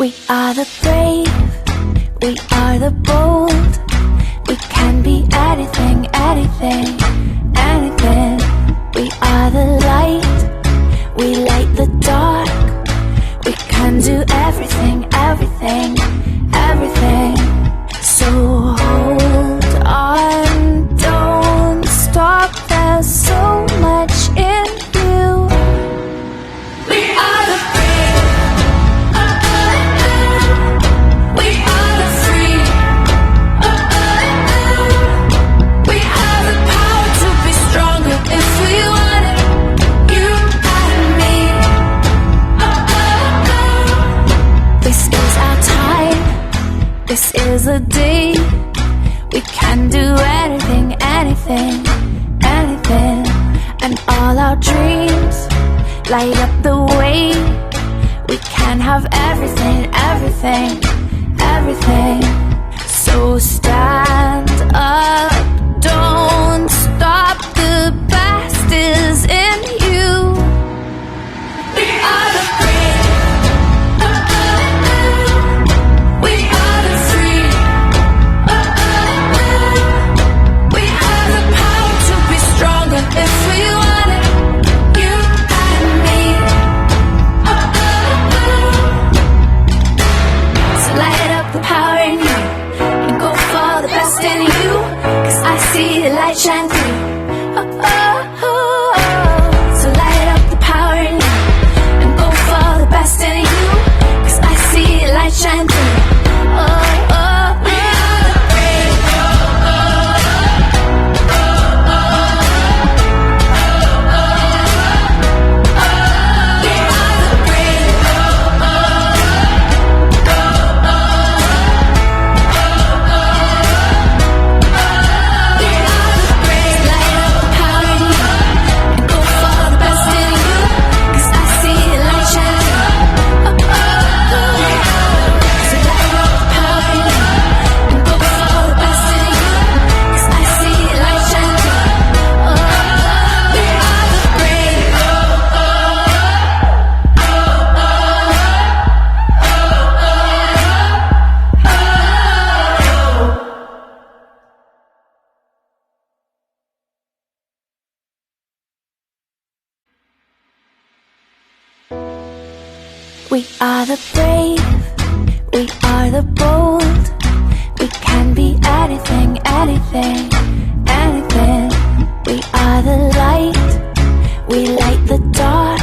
We are the brave, we are the bold. We can be anything, anything, anything. We are the light, we light the dark. We can do everything, everything, everything. So hold on, don't stop, there's so much in you. We are the brave, we are the free, we have the power to be stronger if we want it, you and me. This is our time, this is the day. We can do anything, anything, anything. And all our dreams light up the way. We can have everything, everything, everything. So stand up, don't stop, the best is in you. We are the brave, we are the free, we have the power to be stronger if we want it, you and me. So light up the power in you and go for the best in you, 'cause I see the light shine through. Oh, oh, oh, oh. So light up the power in you and go for the best in you, 'cause I see the light shine through. Oh, oh, we are the brave. We are the brave. We are the brave. Light up the power in you and go for the best in you, 'cause I see the light shine through. Oh, oh, oh. So light up the power in you and go for the best in you, 'cause I see the light shine through. Oh, we are the brave. We are the brave, we are the bold. We can be anything, anything, anything. We are the light, we light the dark.